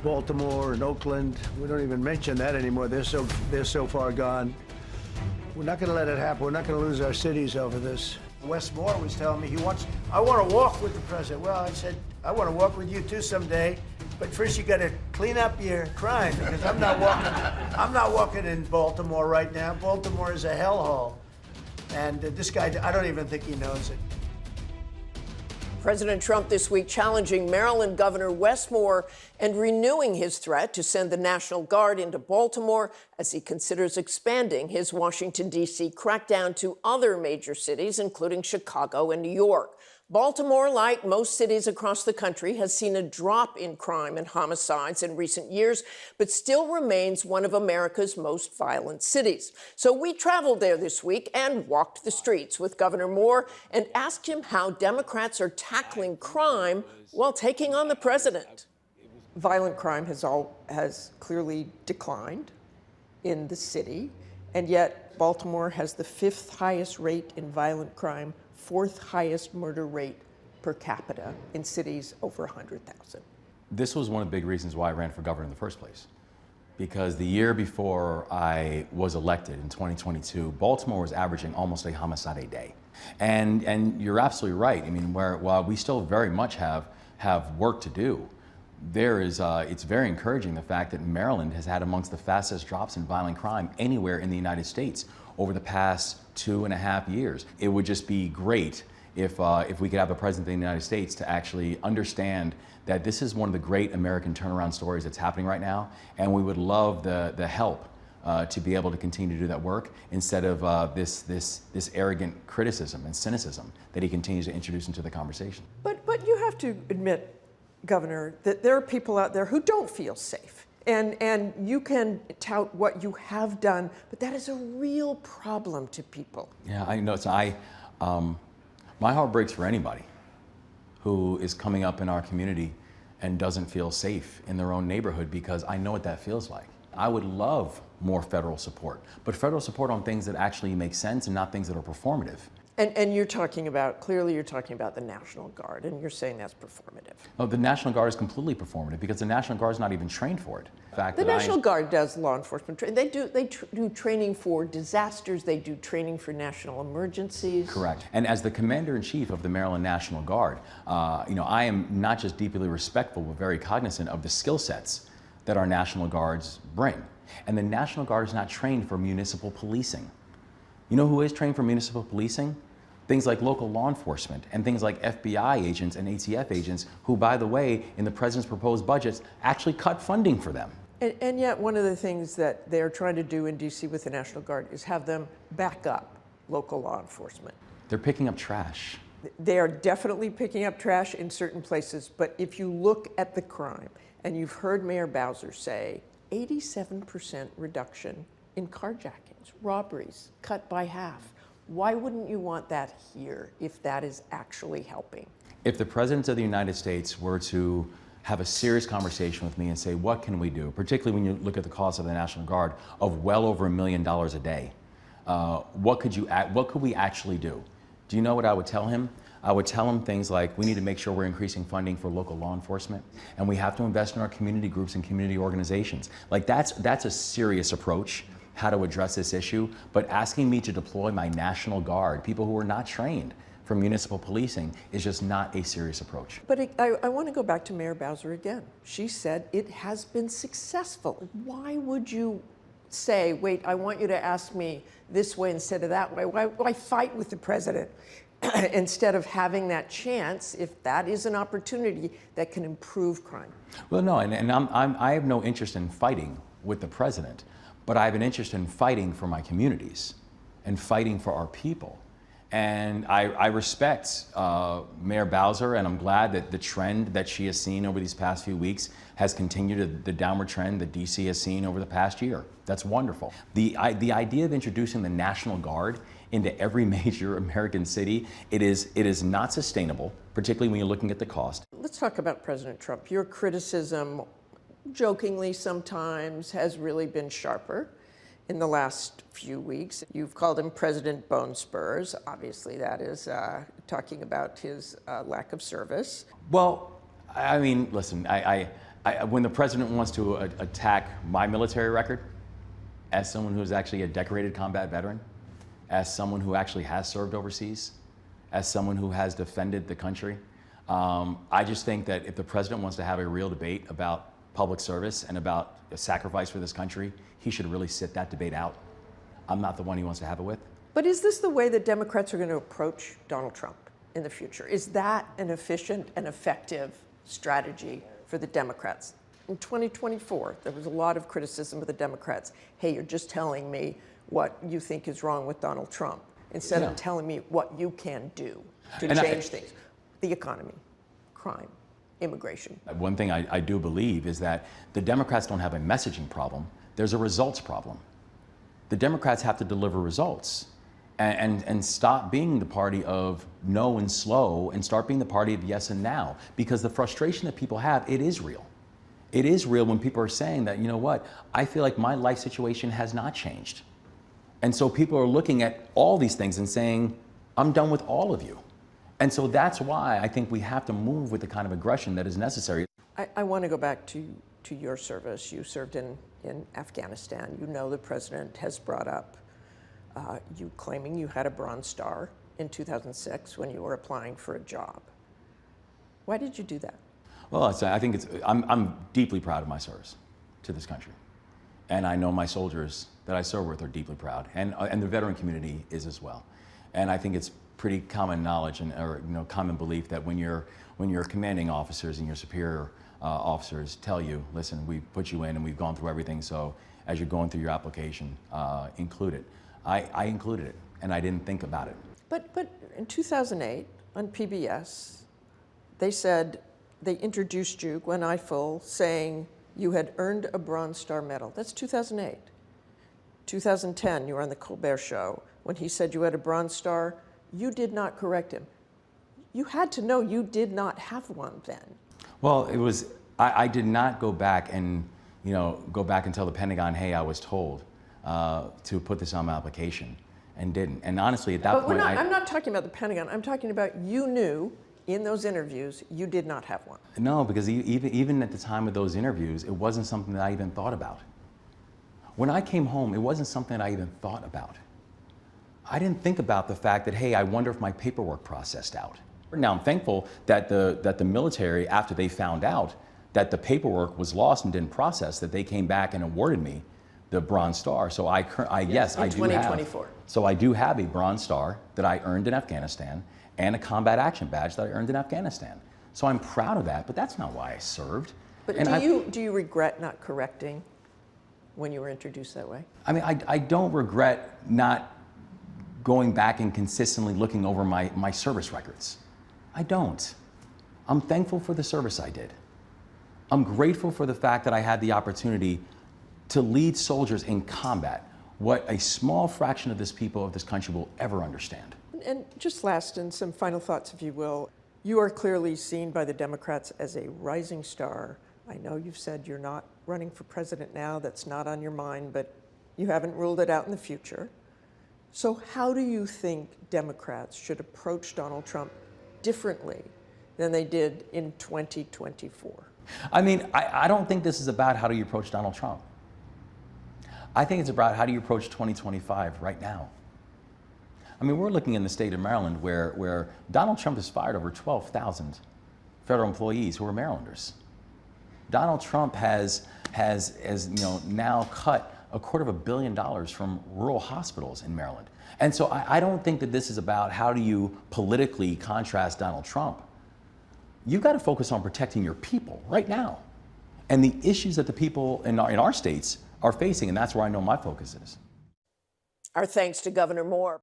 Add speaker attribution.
Speaker 1: Baltimore and Oakland. We don't even mention that anymore. They're so far gone. We're not going to let it happen. We're not going to lose our cities over this. Wes Moore was telling me I want to walk with the president. Well, I said, I want to walk with you too someday, but first you got to clean up your crime, because I'm not walking in Baltimore right now. Baltimore is a hellhole. And this guy, I don't even think he knows it.
Speaker 2: President Trump this week challenging Maryland Governor Wes Moore and renewing his threat to send the National Guard into Baltimore as he considers expanding his Washington, D.C. crackdown to other major cities, including Chicago and New York. Baltimore, like most cities across the country, has seen a drop in crime and homicides in recent years, but still remains one of America's most violent cities. So we traveled there this week and walked the streets with Governor Moore and asked him how Democrats are tackling crime while taking on the president. Violent crime has clearly declined in the city, and yet Baltimore has the 5th highest rate in violent crime, 4th highest murder rate per capita in cities over 100,000.
Speaker 3: This was one of the big reasons why I ran for governor in the first place. Because the year before I was elected in 2022, Baltimore was averaging almost a homicide a day. And you're absolutely right. I mean, while we still very much have work to do, it's very encouraging the fact that Maryland has had amongst the fastest drops in violent crime anywhere in the United States over the past 2.5 years. It would just be great if we could have a president of the United States to actually understand that this is one of the great American turnaround stories that's happening right now, and we would love the help to be able to continue to do that work instead of this arrogant criticism and cynicism that he continues to introduce into the conversation.
Speaker 2: But you have to admit, Governor, that there are people out there who don't feel safe. And you can tout what you have done, but that is a real problem to people.
Speaker 3: Yeah, I know. My heart breaks for anybody who is coming up in our community and doesn't feel safe in their own neighborhood, because I know what that feels like. I would love more federal support, but federal support on things that actually make sense and not things that are performative.
Speaker 2: And you're talking about, clearly you're talking about the National Guard, and you're saying that's performative.
Speaker 3: Oh, the National Guard is completely performative because the National Guard is not even trained for it.
Speaker 2: The National Guard does law enforcement training. They do training for disasters. They do training for national emergencies.
Speaker 3: Correct. And as the Commander-in-Chief of the Maryland National Guard, I am not just deeply respectful, but very cognizant of the skill sets that our National Guards bring. And the National Guard is not trained for municipal policing. You know who is trained for municipal policing? Things like local law enforcement and things like FBI agents and ATF agents who, by the way, in the president's proposed budgets, actually cut funding for them.
Speaker 2: And yet one of the things that they're trying to do in D.C. with the National Guard is have them back up local law enforcement.
Speaker 3: They're picking up trash.
Speaker 2: They are definitely picking up trash in certain places, but if you look at the crime, and you've heard Mayor Bowser say 87% reduction in carjackings, robberies, cut by half. Why wouldn't you want that here if that is actually helping?
Speaker 3: If the President of the United States were to have a serious conversation with me and say, what can we do, particularly when you look at the cost of the National Guard of well over $1 million a day, what could we actually do? Do you know what I would tell him? I would tell him things like, we need to make sure we're increasing funding for local law enforcement, and we have to invest in our community groups and community organizations. Like that's a serious approach, how to address this issue, but asking me to deploy my National Guard, people who are not trained for municipal policing, is just not a serious approach.
Speaker 2: But I want to go back to Mayor Bowser again. She said it has been successful. Why would you say, wait, I want you to ask me this way instead of that way? Why fight with the president instead of having that chance if that is an opportunity that can improve crime?
Speaker 3: Well, no, and I have no interest in fighting with the president, but I have an interest in fighting for my communities and fighting for our people. And I respect Mayor Bowser, and I'm glad that the trend that she has seen over these past few weeks has continued, the downward trend that DC has seen over the past year. That's wonderful. The idea of introducing the National Guard into every major American city, it is not sustainable, particularly when you're looking at the cost.
Speaker 2: Let's talk about President Trump. Your criticism, jokingly sometimes, has really been sharper in the last few weeks. You've called him President Bone Spurs. Obviously, that is talking about his lack of service.
Speaker 3: Well, I mean, listen, When the president wants to attack my military record, as someone who's actually a decorated combat veteran, as someone who actually has served overseas, as someone who has defended the country, I just think that if the president wants to have a real debate about public service and about a sacrifice for this country, he should really sit that debate out. I'm not the one he wants to have it with.
Speaker 2: But is this the way that Democrats are going to approach Donald Trump in the future? Is that an efficient and effective strategy for the Democrats? In 2024, there was a lot of criticism of the Democrats. Hey, you're just telling me what you think is wrong with Donald Trump instead of telling me what you can do to change things. The economy, crime, immigration.
Speaker 3: One thing I do believe is that the Democrats don't have a messaging problem. There's a results problem. The Democrats have to deliver results and stop being the party of no and slow and start being the party of yes and now. Because the frustration that people have, it is real. It is real when people are saying that, you know what, I feel like my life situation has not changed. And so people are looking at all these things and saying, I'm done with all of you. And so that's why I think we have to move with the kind of aggression that is necessary.
Speaker 2: I want to go back to your service. You served in Afghanistan. You know the president has brought up you claiming you had a Bronze Star in 2006 when you were applying for a job. Why did you do that?
Speaker 3: Well, I think I'm deeply proud of my service to this country. And I know my soldiers that I serve with are deeply proud, and the veteran community is as well. And I think it's pretty common knowledge or common belief that when your commanding officers and your superior officers tell you, listen, we put you in and we've gone through everything, so as you're going through your application, include it. I included it, and I didn't think about it.
Speaker 2: But in 2008 on PBS, they introduced you, Gwen Ifill, saying you had earned a Bronze Star medal. That's 2008. 2010, you were on the Colbert Show. When he said you had a Bronze Star, you did not correct him. You had to know you did not have one then. Well,
Speaker 3: I did not go back and tell the Pentagon, hey, I was told to put this on my application, and didn't. And honestly, at that point,
Speaker 2: I'm not talking about the Pentagon. I'm talking about you knew in those interviews you did not have one.
Speaker 3: No, because even at the time of those interviews, it wasn't something that I even thought about. When I came home, it wasn't something that I even thought about. I didn't think about the fact that, hey, I wonder if my paperwork processed out. Now, I'm thankful that the military, after they found out that the paperwork was lost and didn't process, that they came back and awarded me the Bronze Star. So yes, I do have.
Speaker 2: 2024.
Speaker 3: So I do have a Bronze Star that I earned in Afghanistan and a combat action badge that I earned in Afghanistan. So I'm proud of that, but that's not why I served.
Speaker 2: But do you regret not correcting when you were introduced that way?
Speaker 3: I mean, I don't regret not going back and consistently looking over my service records. I don't. I'm thankful for the service I did. I'm grateful for the fact that I had the opportunity to lead soldiers in combat, what a small fraction of this country will ever understand.
Speaker 2: And just last, and some final thoughts, if you will. You are clearly seen by the Democrats as a rising star. I know you've said you're not running for president now, that's not on your mind, but you haven't ruled it out in the future. So how do you think Democrats should approach Donald Trump differently than they did in 2024?
Speaker 3: I mean, I don't think this is about how do you approach Donald Trump. I think it's about how do you approach 2025 right now. I mean, we're looking in the state of Maryland where Donald Trump has fired over 12,000 federal employees who are Marylanders. Donald Trump has now cut $250 million from rural hospitals in Maryland. And so I don't think that this is about how do you politically contrast Donald Trump. You've got to focus on protecting your people right now and the issues that the people in our states are facing, and that's where I know my focus is.
Speaker 2: Our thanks to Governor Moore.